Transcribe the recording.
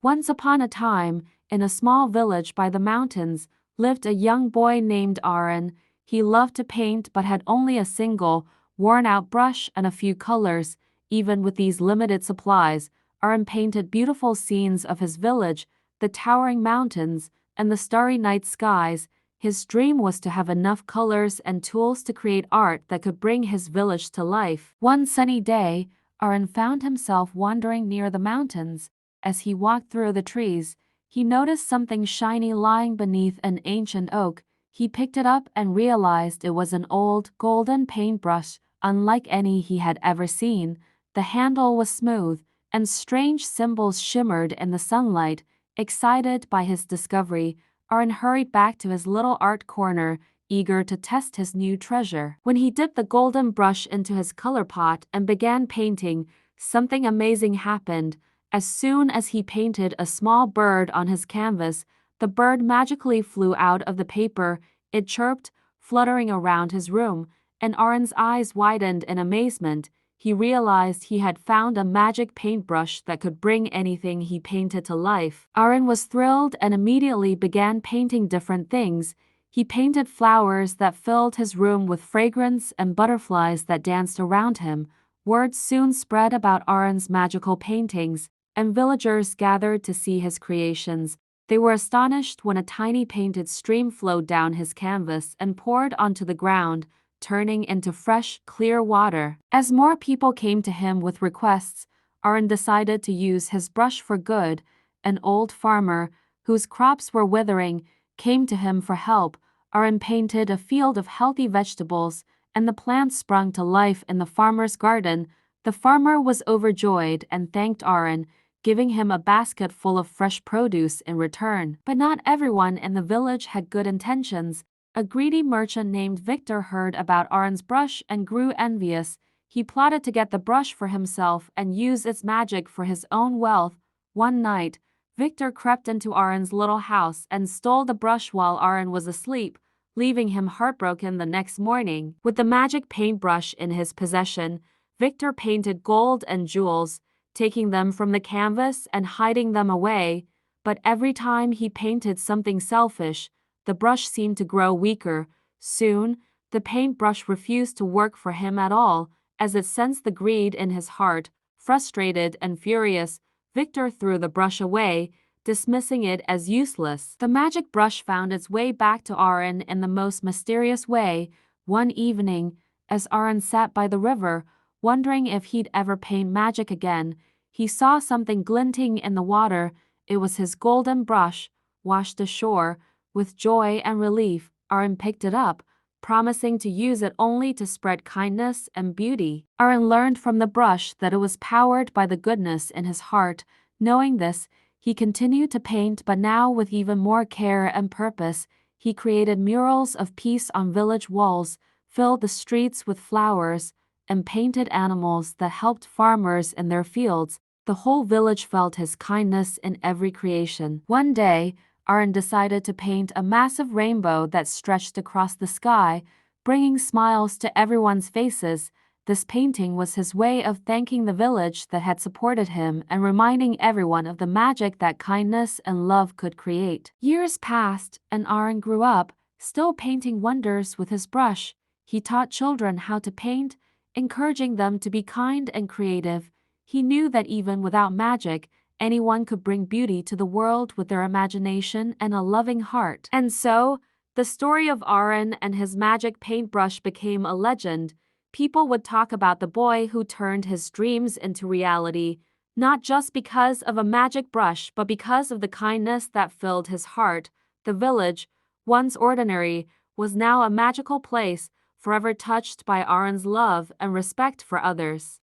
Once upon a time, in a small village by the mountains, lived a young boy named Arin. He loved to paint but had only a single, worn-out brush and a few colors. Even with these limited supplies, Arin painted beautiful scenes of his village, the towering mountains, and the starry night skies. His dream was to have enough colors and tools to create art that could bring his village to life. One sunny day, Arin found himself wandering near the mountains. As he walked through the trees, he noticed something shiny lying beneath an ancient oak. He picked it up and realized it was an old, golden paintbrush, unlike any he had ever seen. The handle was smooth, and strange symbols shimmered in the sunlight. Excited by his discovery, Arin hurried back to his little art corner, eager to test his new treasure. When he dipped the golden brush into his color pot and began painting, something amazing happened. As soon as he painted a small bird on his canvas, the bird magically flew out of the paper. It chirped, fluttering around his room, and Arin's eyes widened in amazement. He realized he had found a magic paintbrush that could bring anything he painted to life. Arin was thrilled and immediately began painting different things. He painted flowers that filled his room with fragrance and butterflies that danced around him. Word soon spread about Arin's magical paintings, and villagers gathered to see his creations. They were astonished when a tiny painted stream flowed down his canvas and poured onto the ground, turning into fresh, clear water. As more people came to him with requests, Arin decided to use his brush for good. An old farmer, whose crops were withering, came to him for help. Arin painted a field of healthy vegetables, and the plants sprung to life in the farmer's garden. The farmer was overjoyed and thanked Arin, giving him a basket full of fresh produce in return. But not everyone in the village had good intentions. A greedy merchant named Victor heard about Arin's brush and grew envious. He plotted to get the brush for himself and use its magic for his own wealth. One night, Victor crept into Arin's little house and stole the brush while Arin was asleep, leaving him heartbroken the next morning. With the magic paintbrush in his possession, Victor painted gold and jewels, taking them from the canvas and hiding them away. But every time he painted something selfish, the brush seemed to grow weaker. Soon, the paintbrush refused to work for him at all, as it sensed the greed in his heart. Frustrated and furious, Victor threw the brush away, dismissing it as useless. The magic brush found its way back to Arin in the most mysterious way. One evening, as Arin sat by the river, wondering if he'd ever paint magic again, he saw something glinting in the water. It was his golden brush, washed ashore. With joy and relief, Arin picked it up, promising to use it only to spread kindness and beauty. Arin learned from the brush that it was powered by the goodness in his heart. Knowing this, he continued to paint, but now with even more care and purpose. He created murals of peace on village walls, filled the streets with flowers, and painted animals that helped farmers in their fields. The whole village felt his kindness in every creation. One day, Arin decided to paint a massive rainbow that stretched across the sky, bringing smiles to everyone's faces. This painting was his way of thanking the village that had supported him and reminding everyone of the magic that kindness and love could create. Years passed, and Arin grew up, still painting wonders with his brush. He taught children how to paint, encouraging them to be kind and creative. He knew that even without magic, anyone could bring beauty to the world with their imagination and a loving heart. And so, the story of Arin and his magic paintbrush became a legend. People would talk about the boy who turned his dreams into reality, not just because of a magic brush, but because of the kindness that filled his heart. The village, once ordinary, was now a magical place, forever touched by Arin's love and respect for others.